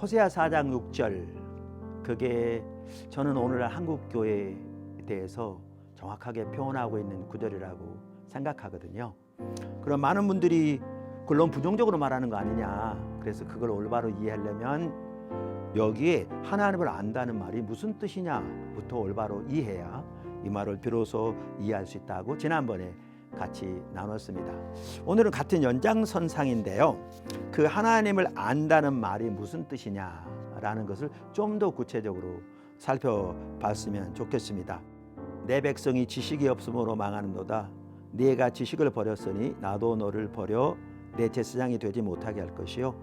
호세아 4장 6절, 그게 저는 오늘날 한국 교회에 대해서 정확하게 표현하고 있는 구절이라고 생각하거든요. 그럼 많은 분들이 그걸 너무 부정적으로 말하는 거 아니냐, 그래서 그걸 올바로 이해하려면 여기에 하나님을 안다는 말이 무슨 뜻이냐부터 올바로 이해해야 이 말을 비로소 이해할 수 있다고 지난번에 같이 나눴습니다. 오늘은 같은 연장선상인데요, 그 하나님을 안다는 말이 무슨 뜻이냐라는 것을 좀 더 구체적으로 살펴봤으면 좋겠습니다. 내 백성이 지식이 없음으로 망하는도다. 네가 지식을 버렸으니 나도 너를 버려 내 제사장이 되지 못하게 할 것이요,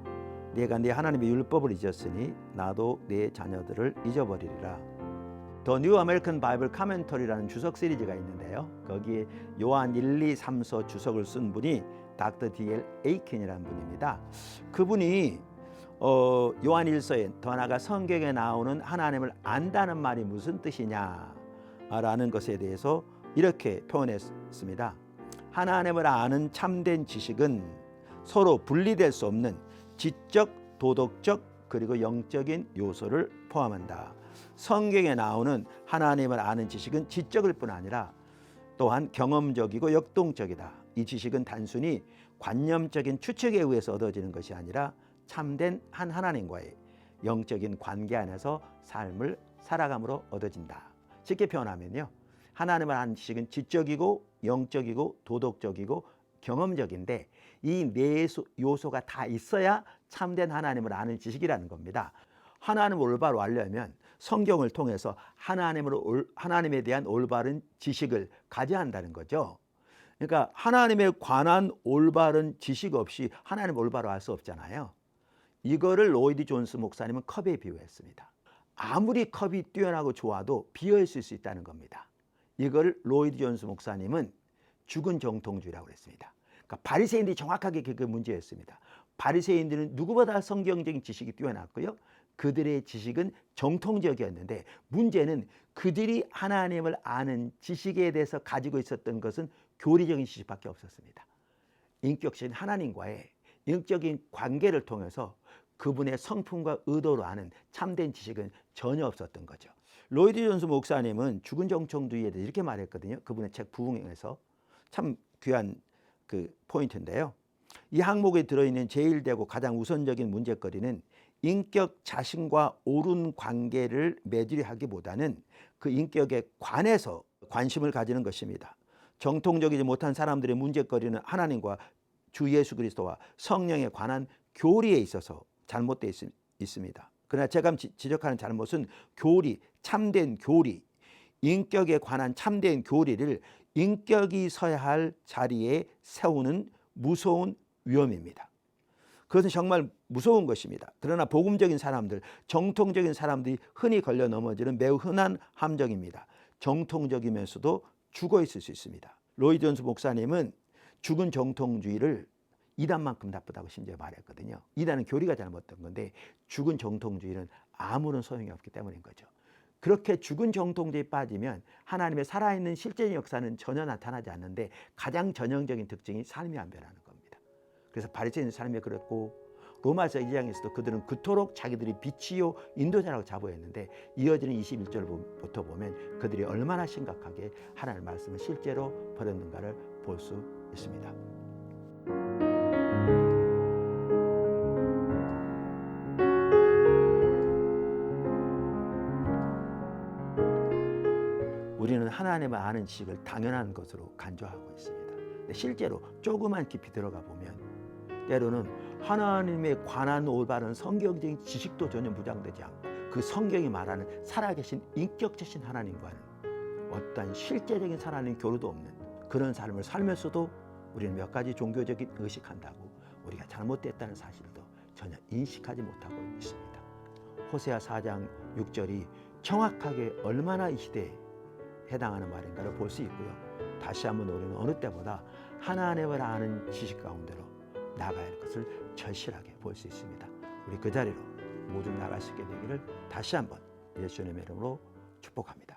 네가 네 하나님의 율법을 잊었으니 나도 네 자녀들을 잊어버리리라. 더 뉴 아메리칸 바이블 카멘터리라는 주석 시리즈가 있는데요, 거기에 요한 1, 2, 3서 주석을 쓴 분이 닥터 D.L. 에이켄이라는 분입니다. 그분이 요한 1서에 더 나아가 성경에 나오는 하나님을 안다는 말이 무슨 뜻이냐라는 것에 대해서 이렇게 표현했습니다. 하나님을 아는 참된 지식은 서로 분리될 수 없는 지적, 도덕적, 그리고 영적인 요소를 포함한다. 성경에 나오는 하나님을 아는 지식은 지적일 뿐 아니라 또한 경험적이고 역동적이다. 이 지식은 단순히 관념적인 추측에 의해서 얻어지는 것이 아니라 참된 한 하나님과의 영적인 관계 안에서 삶을 살아감으로 얻어진다. 쉽게 표현하면요, 하나님을 아는 지식은 지적이고 영적이고 도덕적이고 경험적인데 이 네 요소가 다 있어야 참된 하나님을 아는 지식이라는 겁니다. 하나님을 올바로 알려면 성경을 통해서 하나님에 대한 올바른 지식을 가져야 한다는 거죠. 그러니까 하나님에 관한 올바른 지식 없이 하나님을 올바로 알 수 없잖아요. 이거를 로이드 존스 목사님은 컵에 비유했습니다. 아무리 컵이 뛰어나고 좋아도 비어있을 수 있다는 겁니다. 이걸 로이드 존스 목사님은 죽은 정통주의라고 했습니다. 그러니까 바리새인들이 정확하게 그게 문제였습니다. 바리새인들은 누구보다 성경적인 지식이 뛰어났고요, 그들의 지식은 정통적이었는데 문제는 그들이 하나님을 아는 지식에 대해서 가지고 있었던 것은 교리적인 지식밖에 없었습니다. 인격적인 하나님과의 영적인 관계를 통해서 그분의 성품과 의도로 아는 참된 지식은 전혀 없었던 거죠. 로이드 존스 목사님은 죽은 정통주의에 대해 이렇게 말했거든요. 그분의 책 부흥에서 참 귀한 그 포인트인데요, 이 항목에 들어있는 제일 되고 가장 우선적인 문제거리는 인격 자신과 옳은 관계를 맺으려 하기보다는 그 인격에 관해서 관심을 가지는 것입니다. 정통적이지 못한 사람들의 문제거리는 하나님과 주 예수 그리스도와 성령에 관한 교리에 있어서 잘못되어 있습니다. 그러나 제가 지적하는 잘못은 교리, 참된 교리, 인격에 관한 참된 교리를 인격이 서야 할 자리에 세우는 무서운 위험입니다. 그것은 정말 무서운 것입니다. 그러나 복음적인 사람들, 정통적인 사람들이 흔히 걸려 넘어지는 매우 흔한 함정입니다. 정통적이면서도 죽어 있을 수 있습니다. 로이드 존스 목사님은 죽은 정통주의를 이단만큼 나쁘다고 심지어 말했거든요. 이단은 교리가 잘못된 건데 죽은 정통주의는 아무런 소용이 없기 때문인 거죠. 그렇게 죽은 정통주의에 빠지면 하나님의 살아있는 실제적인 역사는 전혀 나타나지 않는데 가장 전형적인 특징이 삶이 안 변하는 겁니다. 그래서 바리새인 삶이 그랬고 로마서 2장에서도 그들은 그토록 자기들이 빛이요 인도자라고 자부했는데 이어지는 21절부터 보면 그들이 얼마나 심각하게 하나님의 말씀을 실제로 버렸는가를 볼 수 있습니다. 우리는 하나님을 아는 지식을 당연한 것으로 간주하고 있습니다. 근데 실제로 조금만 깊이 들어가 보면 때로는 하나님에 관한 올바른 성경적인 지식도 전혀 무장되지 않고 그 성경이 말하는 살아계신 인격적인 하나님과는 어떠한 실제적인 하나님 교류도 없는 그런 삶을 살면서도 우리는 몇 가지 종교적인 의식한다고 우리가 잘못됐다는 사실도 전혀 인식하지 못하고 있습니다. 호세아 4장 6절이 정확하게 얼마나 이 시대에 해당하는 말인가를 볼 수 있고요. 다시 한번 우리는 어느 때보다 하나님을 아는 지식 가운데로 나가야 할 것을 절실하게 볼 수 있습니다. 우리 그 자리로 모두 나갈 수 있게 되기를 다시 한번 예수님의 이름으로 축복합니다.